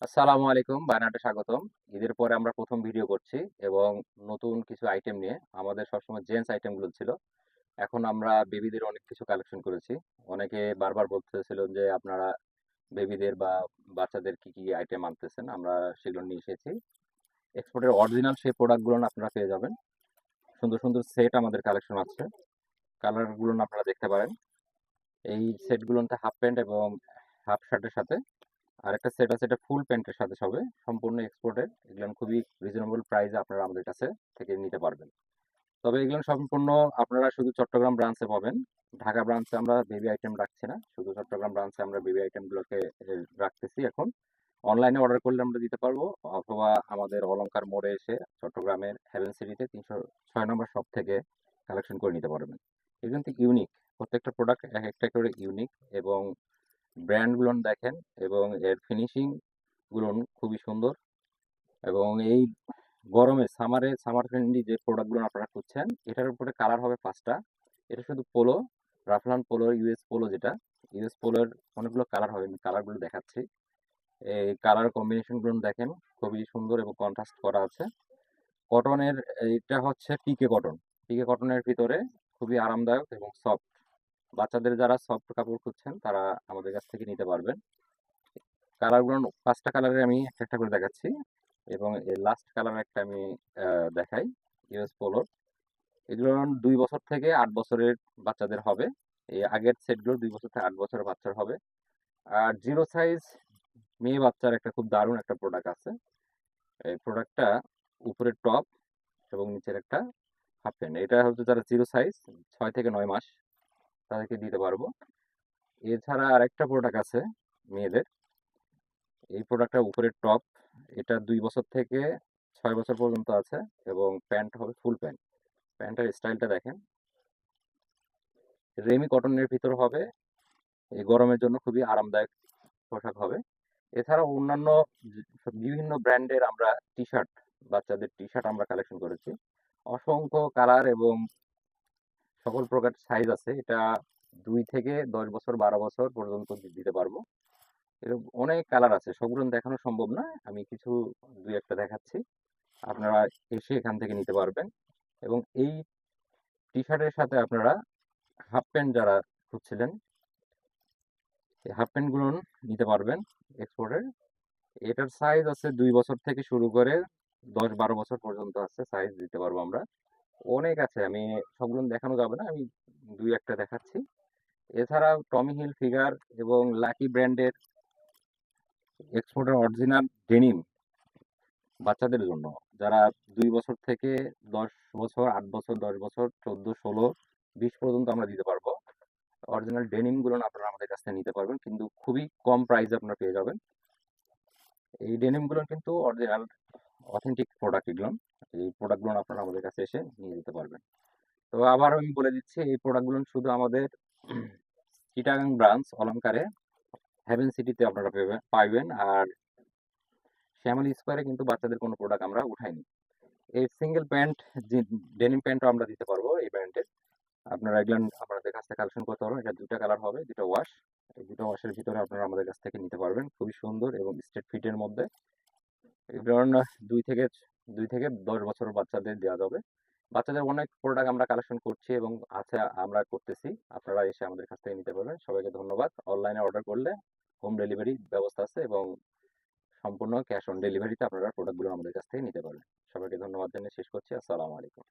আসসালামু আলাইকুম, বায়নাটে স্বাগতম। ঈদের পরে আমরা প্রথম ভিডিও করছি এবং নতুন কিছু আইটেম নিয়ে। আমাদের সবসময় জেন্টস আইটেমগুলো ছিল। এখন আমরা বেবিদের অনেক কিছু কালেকশন করেছি। অনেকে বারবার বলতেছিল যে আপনারা বেবিদের বা বাচ্চাদের কি কি আইটেম আনতেছেন, আমরা সেগুলো নিয়ে এসেছি। এক্সপোর্টের অরিজিনাল সেই প্রোডাক্টগুলো আপনারা পেয়ে যাবেন। সুন্দর সুন্দর সেট আমাদের কালেকশন আছে। কালারগুলো আপনারা দেখতে পারেন। এই সেটগুলোতে হাফ প্যান্ট এবং হাফ শার্টের সাথে আরেকটা সেট আছে, এটা ফুল প্যান্টের সাথে হবে, সম্পূর্ণ এক্সপোর্টের। এগুলো খুবই রিজনেবল প্রাইসে আপনারা আমাদের কাছে থেকে নিতে পারবেন। তবে এগুলো সম্পূর্ণ আপনারা শুধু চট্টগ্রাম ব্রাঞ্চে পাবেন। ঢাকা ব্রাঞ্চে আমরা বেবি আইটেম রাখছি না, শুধু চট্টগ্রাম ব্রাঞ্চে আমরা বেবি আইটেমগুলোকে রাখতেছি এখন। অনলাইনে অর্ডার করলে আমরা দিতে পারবো, অথবা আমাদের অলংকার মোড়ে এসে চট্টগ্রামের হেভেন সিটিতে 306 নম্বর শপ থেকে কালেকশন করে নিতে পারবেন। এগুলো কিন্তু ইউনিক, প্রত্যেকটা প্রোডাক্ট এক একটা করে ইউনিক, এবং ব্র্যান্ডগুলো দেখেন এবং এর ফিনিশিং গুলো খুবই সুন্দর। এবং এই গরমে সামার ফ্রেন্ডলি যে প্রোডাক্টগুলো আপনারা খুঁজছেন, এটার উপরে কালার হবে 5টা। এটা শুধু পোলো, রাফলান পোলো, ইউএস পোলো, যেটা ইউএস পোলোর অনেকগুলো কালার হবে, আমি কালারগুলো দেখাচ্ছি। এই কালার কম্বিনেশনগুলো দেখেন, খুবই সুন্দর এবং কন্ট্রাস্ট করা আছে। কটনের, এইটা হচ্ছে পিকে কটন। পিকে কটনের ভিতরে খুবই আরামদায়ক এবং সফট। বাচ্চাদের যারা সফট কাপড় খুঁজছেন তারা আমাদের কাছ থেকে নিতে পারবেন। কালারগুলো 5টা কালারে আমি একটা একটা করে দেখাচ্ছি, এবং এই লাস্ট কালার একটা আমি দেখাই। ইউএস পোলোর এগুলো 2 বছর থেকে 8 বছরের বাচ্চাদের হবে। এই আগের সেটগুলো 2 বছর থেকে 8 বছরের বাচ্চার হবে। আর জিরো সাইজ মেয়ে বাচ্চার একটা খুব দারুণ একটা প্রোডাক্ট আছে। এই প্রোডাক্টটা উপরের টপ এবং নিচের একটা হাফ প্যান্ট, এটা হচ্ছে যারা জিরো সাইজ 6 থেকে 9 মাস তাদেরকে দিতে পারবো। এছাড়া আরেকটা প্রোডাক্ট আছে মেয়েদের। এই প্রোডাক্টটা উপরের টপ, এটা 2 বছর থেকে 6 বছর পর্যন্ত আছে, এবং প্যান্ট হবে ফুল প্যান্ট। প্যান্টের স্টাইলটা দেখেন, রেমি কটনের ভিতর হবে। এই গরমের জন্য খুবই আরামদায়ক পোশাক হবে। এছাড়াও অন্যান্য বিভিন্ন ব্র্যান্ডের আমরা টি শার্ট, বাচ্চাদের টি শার্ট আমরা কালেকশন করেছি। অসংখ্য কালার এবং সকল প্রকার সাইজ আছে। এটা 2 থেকে 10 বছর, 12 বছর পর্যন্ত দিতে পারবো। এরকম অনেক কালার আছে, সবগুলো দেখানো সম্ভব না, আমি কিছু দুই একটা দেখাচ্ছি। আপনারা এসে এখান থেকে নিতে পারবেন। এবং এই টি শার্টের সাথে আপনারা হাফ প্যান্ট যারা খুঁজছিলেন, এই হাফ প্যান্ট গুলো নিতে পারবেন এক্সপোর্টের। এটার সাইজ আছে 2 বছর থেকে শুরু করে 10-12 বছর পর্যন্ত আছে, সাইজ দিতে পারবো আমরা। অনেক আছে, আমি সবগুলো দেখানো যাবে না, আমি দুই একটা দেখাচ্ছি। এছাড়াও টমি হিল ফিগার এবং লাকি ব্র্যান্ডের এক্সপোর্টের অরিজিনাল ডেনিম বাচ্চাদের জন্য, যারা 2 বছর থেকে 10 বছর, 8 বছর, 10 বছর, 14, 16, 20 পর্যন্ত আমরা দিতে পারবো। অরিজিনাল ডেনিম গুলো আপনারা আমাদের কাছ থেকে নিতে পারবেন, কিন্তু খুবই কম প্রাইসে আপনারা পেয়ে যাবেন। এই ডেনিম গুলো কিন্তু অরিজিনাল অথেন্টিক প্রোডাক্ট এগুলো। এই প্রোডাক্ট গুলো আপনারা আমাদের কাছে এসে নিয়ে যেতে পারবেন। তো আবার আমি বলে দিচ্ছি, এই প্রোডাক্ট গুলো শুধু আমাদের চিটাগাং ব্রাঞ্চ অলংকারে হেভেন সিটিতে আপনারা পাইবেন। আর শ্যামলী স্কোয়ারে কিন্তু বাচ্চাদের কোনো প্রোডাক্ট আমরা উঠাইনি। এই সিঙ্গেল প্যান্ট, যে ডেনিম প্যান্টও আমরা দিতে পারবো এই ব্র্যান্ডের। আপনারা এগুলো আমাদের কাছ থেকে কালেকশন করতে পারবেন। এটা 2টা কালার হবে, 2টা ওয়াশ। এই 2টা ওয়াশের ভিতরে আপনারা আমাদের কাছ থেকে নিতে পারবেন, খুবই সুন্দর এবং স্ট্রেট ফিটের মধ্যে। এগুলো 2 থেকে 10 বছর বাচ্চাদের দেওয়া যাবে। বাচ্চাদের অনেক প্রোডাক্ট আমরা কালেকশন করছি এবং আছে, আমরা করতেছি। আপনারা এসে আমাদের কাছ থেকে নিতে পারবেন। সবাইকে ধন্যবাদ। অনলাইনে অর্ডার করলে হোম ডেলিভারি ব্যবস্থা আছে, এবং সম্পূর্ণ ক্যাশ অন ডেলিভারিতে আপনারা প্রোডাক্টগুলো আমাদের কাছ থেকে নিতে পারবেন। সবাইকে ধন্যবাদ জানিয়ে শেষ করছি। আসসালামু আলাইকুম।